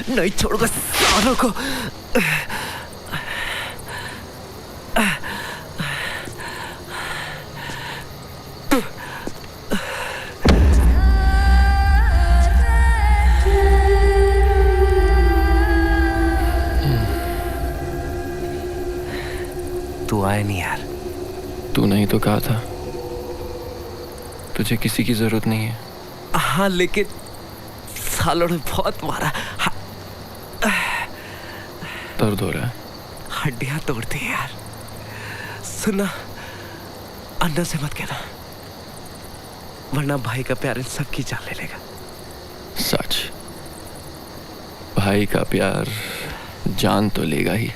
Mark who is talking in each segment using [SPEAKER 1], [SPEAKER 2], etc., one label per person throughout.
[SPEAKER 1] नहीं छोड़ूंगा सालों को। तू आया नहीं यार।
[SPEAKER 2] तू नहीं तो कहा था तुझे किसी की जरूरत नहीं है।
[SPEAKER 1] हाँ लेकिन सालों ने बहुत मारा।
[SPEAKER 2] दर्द हो रहा है।
[SPEAKER 1] हड्डियां तोड़ती है यार। सुना, अन्ना से मत कहना वरना भाई का प्यार इन सब की जान ले लेगा।
[SPEAKER 2] सच, भाई का प्यार जान तो लेगा ही।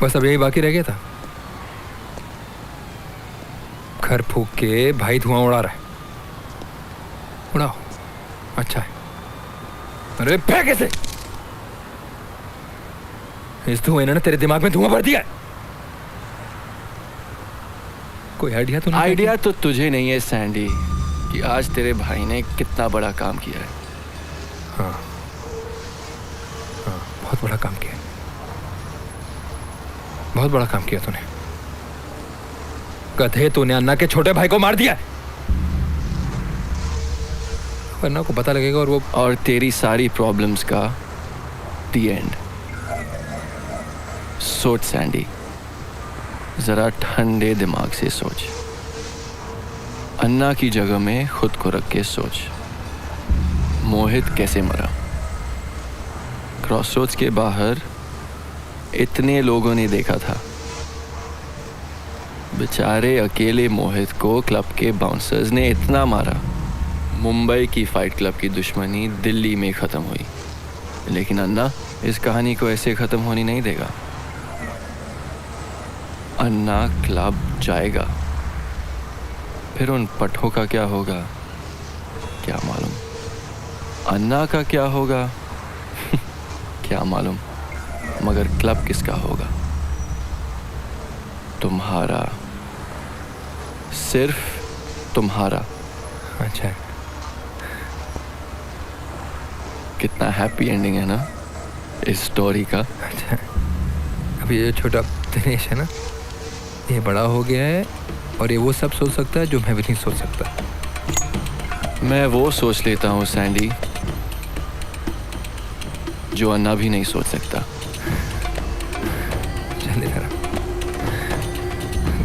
[SPEAKER 3] बस अब यही बाकी रह गया था। घर फूक के भाई धुआं उड़ा रहा है। उड़ाओ, अच्छा है। अरे फेंक इसे। इस धुएं ने तेरे दिमाग में धुआं भर दिया है। कोई आइडिया तो नहीं?
[SPEAKER 2] आइडिया तो तुझे नहीं है सैंडी कि आज तेरे भाई ने कितना बड़ा काम किया है।
[SPEAKER 3] हाँ, हाँ, बहुत बड़ा काम किया है। बहुत बड़ा काम किया तूने। गधे, तूने अन्ना के छोटे भाई को मार दिया। अन्ना को पता लगेगा और
[SPEAKER 2] तेरी सारी प्रॉब्लम्स का द एंड। सोच सैंडी, जरा ठंडे दिमाग से सोच। अन्ना की जगह में खुद को रख के सोच, मोहित कैसे मरा। क्रॉसरोड्स के बाहर इतने लोगों ने देखा था। बेचारे अकेले मोहित को क्लब के बाउंसर्स ने इतना मारा। मुंबई की फाइट क्लब की दुश्मनी दिल्ली में ख़त्म हुई, लेकिन अन्ना इस कहानी को ऐसे ख़त्म होने नहीं देगा। अन्ना क्लब जाएगा, फिर उन पट्टों का क्या होगा क्या मालूम। अन्ना का क्या होगा क्या मालूम, मगर क्लब किसका होगा? तुम्हारा, सिर्फ तुम्हारा।
[SPEAKER 3] अच्छा,
[SPEAKER 2] कितना हैप्पी एंडिंग है ना इस स्टोरी का।
[SPEAKER 3] अच्छा, अभी ये छोटा दिनेश है ना, ये बड़ा हो गया है और ये वो सब सोच सकता है जो मैं भी नहीं सोच सकता।
[SPEAKER 2] मैं वो सोच लेता हूँ सैंडी जो अन्ना भी नहीं सोच सकता।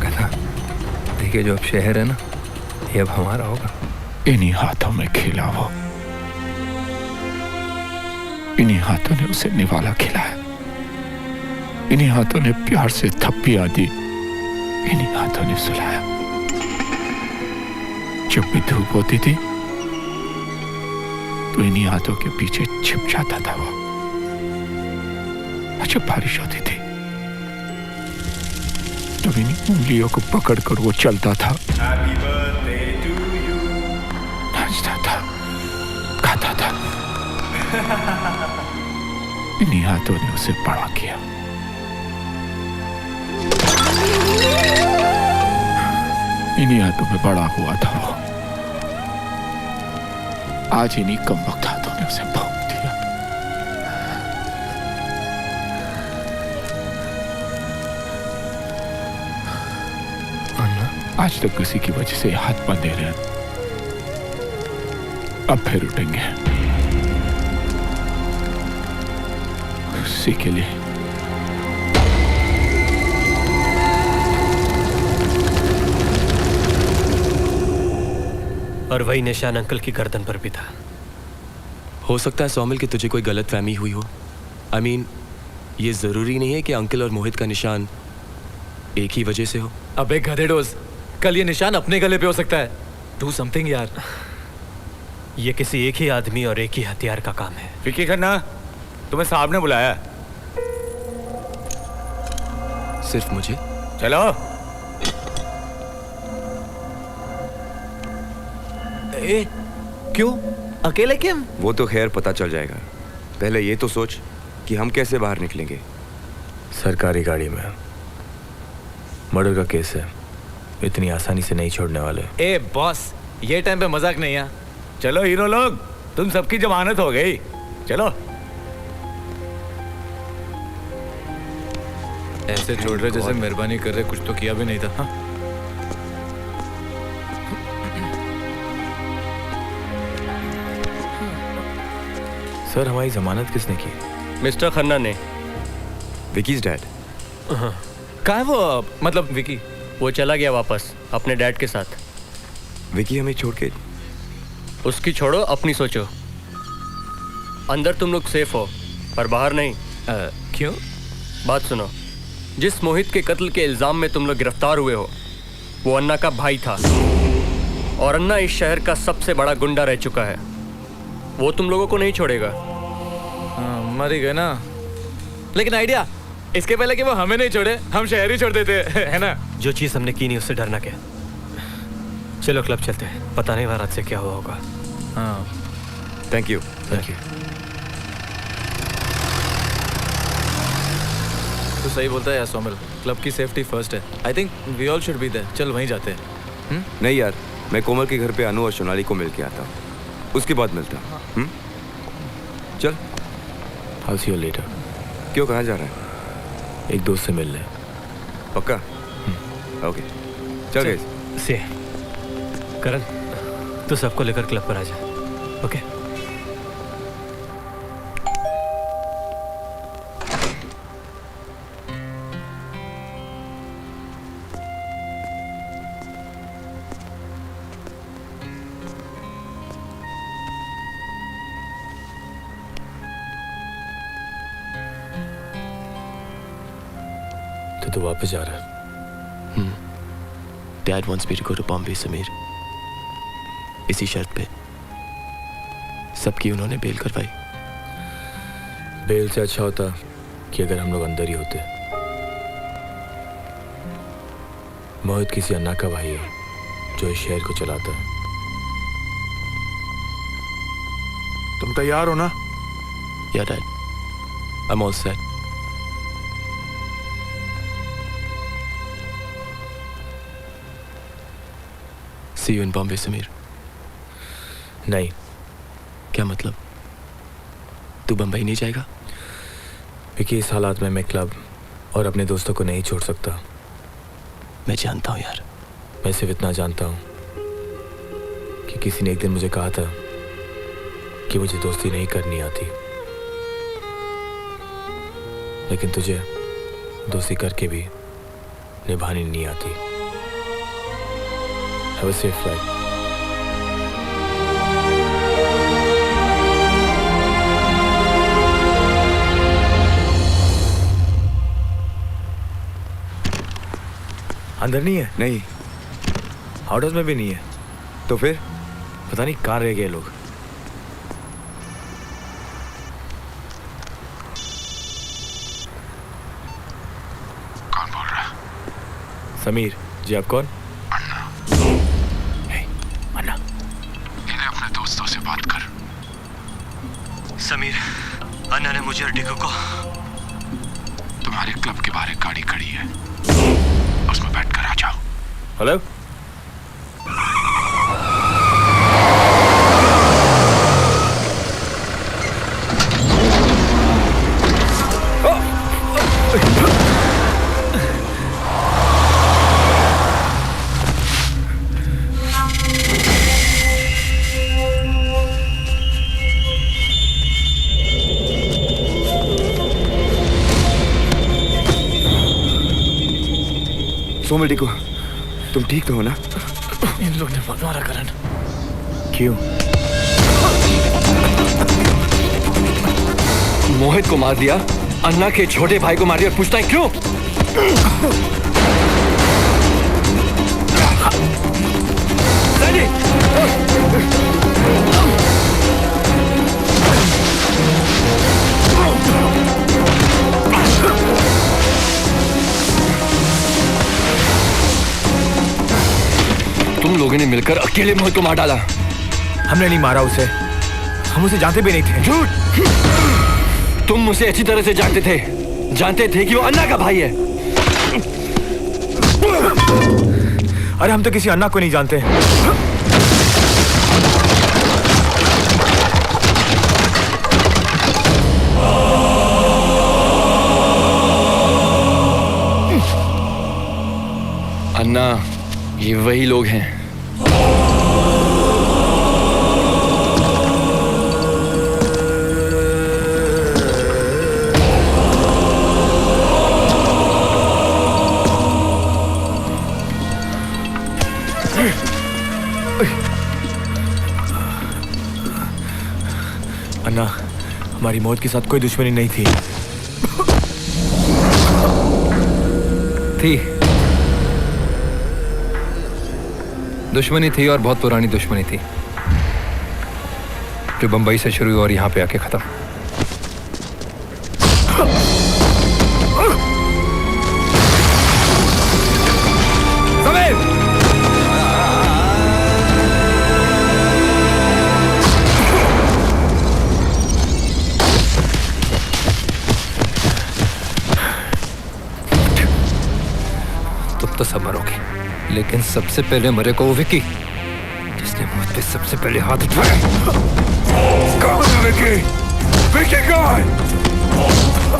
[SPEAKER 3] गधा, देखिए जो अब शहर है ना, ये अब हमारा होगा।
[SPEAKER 4] इन्हीं हाथों में खेला वो, इन्हीं हाथों ने उसे निवाला खिलाया, इन्हीं हाथों ने प्यार से थप्पियां दी, इन्हीं हाथों ने सुलाया। जब भी धूप होती थी तो इन्हीं हाथों के पीछे छिप जाता था वो। जब बारिश होती थी तो इन्हीं उंगलियों को पकड़कर वो चलता था, नाचता था, गाता था। इन्हीं हाथों ने उसे बड़ा किया। इन्हीं हाथों में बड़ा हुआ था वो। आज इन्हीं कमबख्त हाथों ने उसे भोंक दिया। आज तक किसी की वजह से हाथ बंधे रहे, अब फिर उठेंगे उसी के लिए।
[SPEAKER 5] और वही निशान अंकल की गर्दन पर भी था।
[SPEAKER 2] हो सकता है सोमिल कि तुझे कोई गलत फहमी हुई हो। आई मीन, ये जरूरी नहीं है कि अंकल और मोहित का निशान एक ही वजह से हो।
[SPEAKER 6] अबे गधेडोस, कल ये निशान अपने गले पे हो सकता है। डू समथिंग यार।
[SPEAKER 5] ये किसी एक ही आदमी और एक ही हथियार का काम है।
[SPEAKER 4] विकी खन्ना, तुम्हें साहब ने बुलाया।
[SPEAKER 2] सिर्फ मुझे?
[SPEAKER 4] चलो।
[SPEAKER 6] ए, क्यों? अकेले क्यों?
[SPEAKER 7] वो तो खैर पता चल जाएगा। पहले ये तो सोच कि हम कैसे बाहर निकलेंगे।
[SPEAKER 3] सरकारी गाड़ी में मर्डर का केस है, इतनी आसानी से नहीं छोड़ने वाले।
[SPEAKER 6] ए बॉस, ये टाइम पे मजाक नहीं है।
[SPEAKER 4] चलो हीरो लोग, तुम सबकी जमानत हो गई। चलो।
[SPEAKER 3] ऐसे छोड़ रहे जैसे मेहरबानी कर रहे, कुछ तो किया भी नहीं था। हाँ? सर, हमारी जमानत किसने की?
[SPEAKER 5] मिस्टर खन्ना ने।
[SPEAKER 7] Wikis dad.
[SPEAKER 6] कहाँ है वो? मतलब विकी?
[SPEAKER 5] वो चला गया वापस अपने डैड के साथ।
[SPEAKER 7] विकी हमें छोड़ के?
[SPEAKER 5] उसकी छोड़ो, अपनी सोचो। अंदर तुम लोग सेफ हो पर बाहर नहीं।
[SPEAKER 6] क्यों?
[SPEAKER 5] बात सुनो, जिस मोहित के कत्ल के इल्जाम में तुम लोग गिरफ्तार हुए हो वो अन्ना का भाई था, और अन्ना इस शहर का सबसे बड़ा गुंडा रह चुका है। वो तुम लोगों को नहीं छोड़ेगा।
[SPEAKER 6] मर ही गए ना। लेकिन आइडिया, इसके पहले कि वो हमें नहीं छोड़े, हम शहर ही छोड़ देते है ना?
[SPEAKER 5] जो चीज हमने की नहीं उससे डरना क्या। चलो क्लब चलते हैं, पता नहीं रात से क्या हुआ होगा।
[SPEAKER 6] हाँ,
[SPEAKER 7] थैंक यू।
[SPEAKER 6] Thank you. तू सही बोलता है यार सोमिल, क्लब की सेफ्टी फर्स्ट है। I think we all should be there. चल वहीं जाते हैं।
[SPEAKER 7] नहीं यार, मैं कोमल के घर पे अनु और सोनाली को मिल के आता हूँ, उसके बाद मिलता हूँ। चल।
[SPEAKER 3] I'll see you later।
[SPEAKER 7] क्यों, कहाँ जा रहा है?
[SPEAKER 3] एक दोस्त से मिलने।
[SPEAKER 7] पक्का? ओके, चल गए।
[SPEAKER 5] से करण, तू सबको लेकर क्लब पर आ जा। ओके?
[SPEAKER 3] तो वापस जा रहा है?
[SPEAKER 2] Dad wants me to go to Bombay Sameer, इसी शर्त पे। सबकी उन्होंने बेल करवाई।
[SPEAKER 3] बेल से अच्छा होता कि अगर हम लोग अंदर ही होते। मोहित किसी अन्ना का भाई है जो इस शहर को चलाता है।
[SPEAKER 4] तुम तैयार हो ना?
[SPEAKER 2] या dad, I am all set. See you in Bombay, Sameer.
[SPEAKER 3] नहीं।
[SPEAKER 2] क्या मतलब? तू बंबई नहीं जाएगा?
[SPEAKER 3] क्योंकि इस हालात में मैं क्लब और अपने दोस्तों को नहीं छोड़ सकता।
[SPEAKER 2] मैं जानता हूँ यार।
[SPEAKER 3] मैं सिर्फ इतना जानता हूँ कि किसी ने एक दिन मुझे कहा था कि मुझे दोस्ती नहीं करनी आती, लेकिन तुझे दोस्ती करके भी निभानी नहीं आती। Have a safe flight। अंदर नहीं है?
[SPEAKER 7] नहीं।
[SPEAKER 3] आउट हाउस में भी नहीं है?
[SPEAKER 7] तो फिर?
[SPEAKER 3] पता नहीं कहाँ रह गए लोग।
[SPEAKER 4] कौन बोल रहा है?
[SPEAKER 3] समीर जी, आप कौन?
[SPEAKER 4] अन्ना, इन्हें अपने दोस्तों से बात कर।
[SPEAKER 5] समीर, अन्ना ने मुझे और डिको को।
[SPEAKER 4] तुम्हारे क्लब के बाहर एक गाड़ी खड़ी है, उसमें बैठकर आ जाओ।
[SPEAKER 3] हेलो?
[SPEAKER 7] सोमिल, टिको, तुम ठीक तो हो ना?
[SPEAKER 6] इन लोग ने बहुत मारा करण।
[SPEAKER 3] क्यों?
[SPEAKER 2] मोहित को मार दिया, अन्ना के छोटे भाई को मार दिया, पूछता है क्यों? तुम लोगों ने मिलकर अकेले मोहित को मार डाला।
[SPEAKER 3] हमने नहीं मारा उसे, हम उसे जानते भी नहीं थे।
[SPEAKER 2] झूठ! तुम मुझे अच्छी तरह से जानते थे कि वो अन्ना का भाई है।
[SPEAKER 3] अरे हम तो किसी अन्ना को नहीं जानते।
[SPEAKER 2] अन्ना, ये वही लोग हैं।
[SPEAKER 3] अन्ना, हमारी मौत के साथ कोई दुश्मनी नहीं थी। दुश्मनी थी और बहुत पुरानी दुश्मनी थी, जो बंबई से शुरू हुई और यहाँ पे आके खत्म। तुम तो सब मरोगे, लेकिन सबसे पहले मरे को वो विकी, जिसने मुझ पे सबसे पहले हाथ उठाया।
[SPEAKER 4] कौन है विकी? विकी कौन?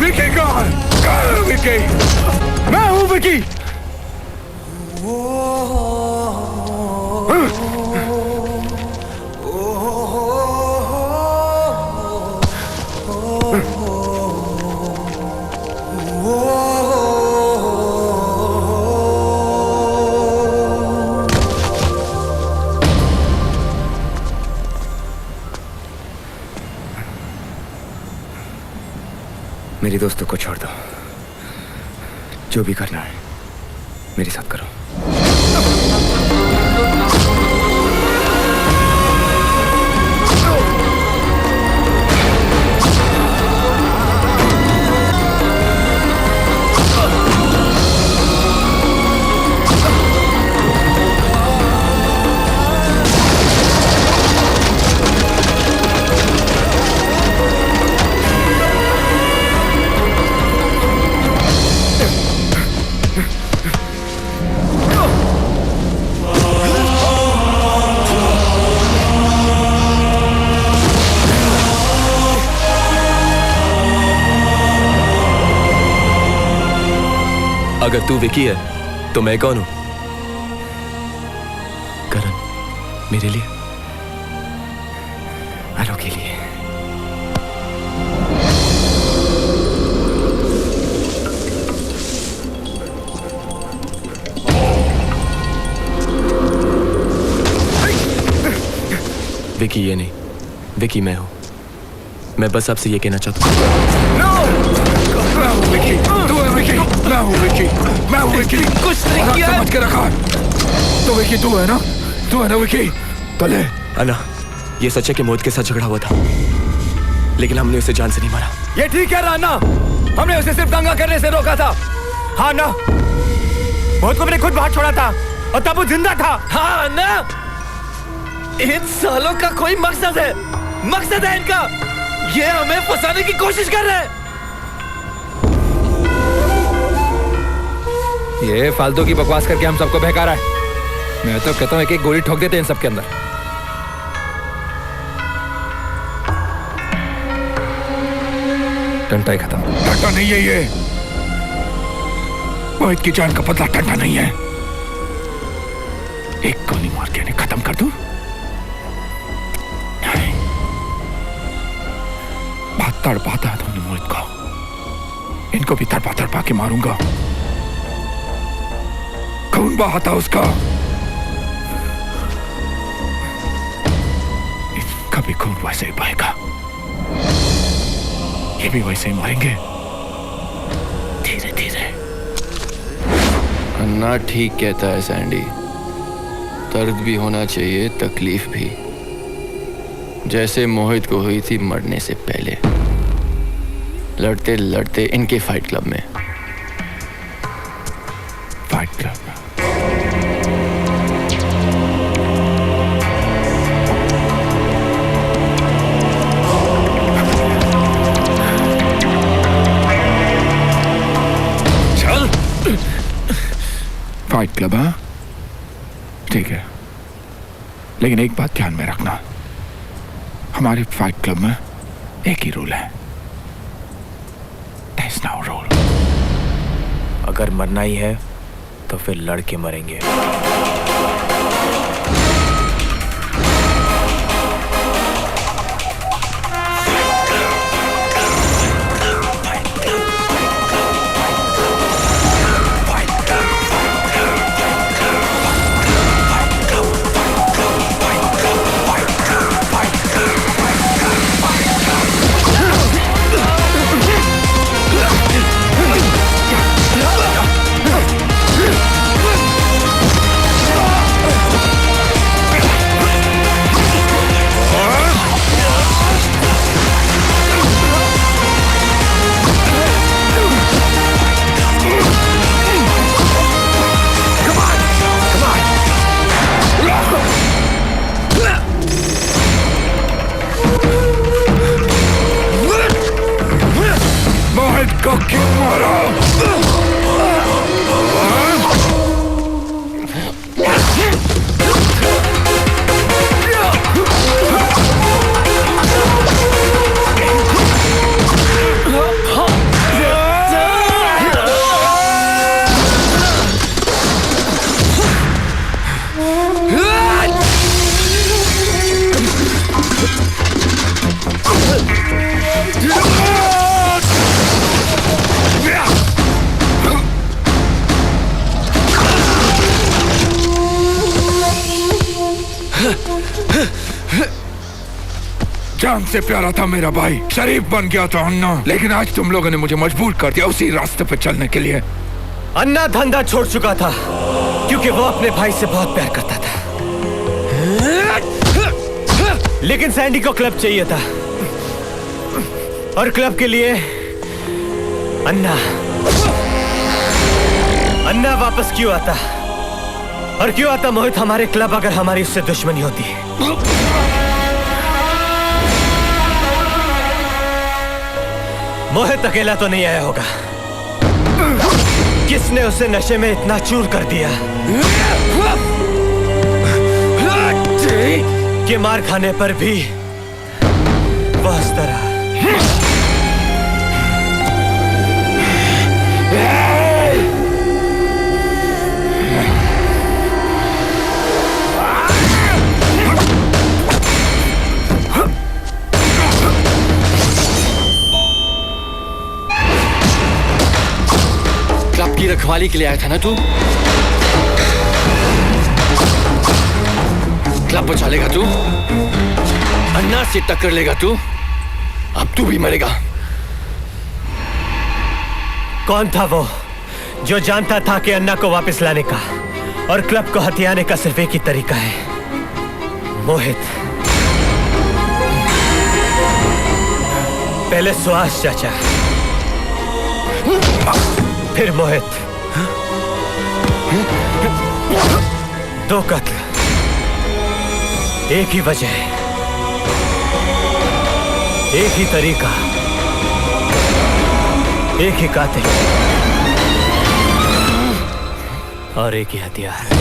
[SPEAKER 4] विकी कौन? कौन है विकी? मैं हूँ विकी।
[SPEAKER 7] मेरे दोस्तों को छोड़ दो, जो भी करना है मेरे साथ करो।
[SPEAKER 8] अगर तू विकी है तो मैं कौन हूं?
[SPEAKER 7] करण, मेरे लिए, आलो के लिए।
[SPEAKER 8] विकी ये नहीं, विकी मैं हूं। मैं बस आपसे ये कहना चाहता हूं।
[SPEAKER 4] मैं हूँ विकी, तू है विकी, मैं हूँ विकी, मैं हूँ विकी।
[SPEAKER 6] कुछ नहीं किया।
[SPEAKER 4] समझ के रखा। तो विकी तू है ना विकी? तो ले।
[SPEAKER 8] अन्ना, ये सच है कि मोहित के साथ झगड़ा हुआ था, लेकिन हमने उसे जान से नहीं मारा।
[SPEAKER 3] ये ठीक है राना, हमने उसे सिर्फ दंगा करने से रोका था। हाँ ना, मोहित को मैंने खुद बाहर छोड़ा था और तब वो जिंदा था।
[SPEAKER 6] हाँ ना, इन सालों का कोई मकसद है इनका। ये हमें फंसाने की कोशिश कर रहे हैं।
[SPEAKER 3] ये फालतू की बकवास करके हम सबको बहका रहा है। मैं तो कहता हूँ एक गोली ठोक देते हैं इन सबके अंदर। टंटा ही खत्म।
[SPEAKER 4] टंटा नहीं है ये। मोहित की जान का बदला टंटा नहीं है। एक गोली मार के इन्हें खत्म कर दूं? नहीं। बहुत तड़पाता है तुमने मोहित को। इनको भी तड़पा तड़पा के मारूंगा। खून बहाता उसका। भी खून वैसे ही बहेगा। ये भी वैसे ही मरेंगे, धीरे धीरे।
[SPEAKER 2] अन्ना ठीक कहता है सैंडी, दर्द भी होना चाहिए, तकलीफ भी, जैसे मोहित को हुई थी मरने से पहले, लड़ते लड़ते इनके फाइट क्लब में।
[SPEAKER 4] Fight club.
[SPEAKER 6] चल।
[SPEAKER 4] फाइट क्लब, हाँ ठीक है, लेकिन एक बात ध्यान में रखना, हमारे फाइट क्लब में एक ही रूल है, There's no rule।
[SPEAKER 8] अगर मरना ही है तो फिर लड़के मरेंगे।
[SPEAKER 4] मोहित को क्यों मारा? जान से प्यारा था मेरा भाई, शरीफ बन गया था अन्ना, लेकिन आज तुम लोगों ने मुझे मजबूर कर दिया उसी रास्ते पे चलने के लिए।
[SPEAKER 6] अन्ना धंधा छोड़ चुका था क्योंकि वो अपने भाई से बहुत प्यार करता था, लेकिन सैंडी को क्लब चाहिए था, और क्लब के लिए अन्ना वापस क्यों आता, और क्यों आता मोहित हमारे क्लब अगर हमारी उससे दुश्मनी होती? मोहित अकेला तो नहीं आया होगा, किसने उसे नशे में इतना चूर कर दिया कि मार खाने पर भी वो हंसता रहा।
[SPEAKER 2] क्लब की रखवाली के लिए आया था ना तू? क्लब बचा लेगा तू? अन्ना से टक्कर लेगा तू? अब तू भी मरेगा।
[SPEAKER 6] कौन था वो जो जानता था कि अन्ना को वापस लाने का और क्लब को हथियाने का सिर्फ एक ही तरीका है? मोहित। पहले सुहास चाचा, फिर मोहित। दो कत्ल, एक ही वजह, एक ही तरीका, एक ही कातिल और एक ही हथियार।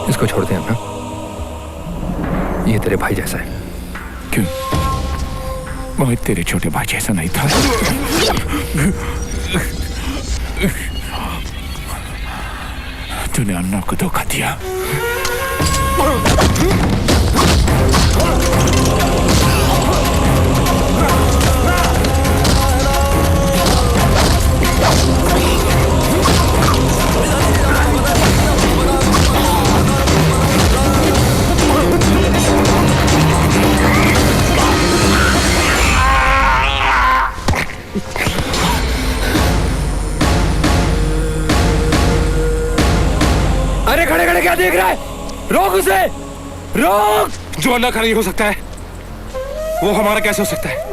[SPEAKER 3] इसको छोड़ दें ना, ये तेरे भाई जैसा है।
[SPEAKER 4] क्यों? मोहित तेरे छोटे भाई जैसा नहीं था? तूने अन्ना को धोखा दिया।
[SPEAKER 3] अरे खड़े खड़े क्या देख रहा है? रोक उसे, रोक।
[SPEAKER 7] जो अन्ना का नहीं हो सकता है वो हमारा कैसे हो सकता है?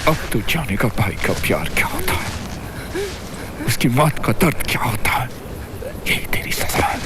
[SPEAKER 4] अब तू जानेगा भाई का प्यार क्या होता है, उसकी मौत का दर्द क्या होता है। यही तेरी सजा है।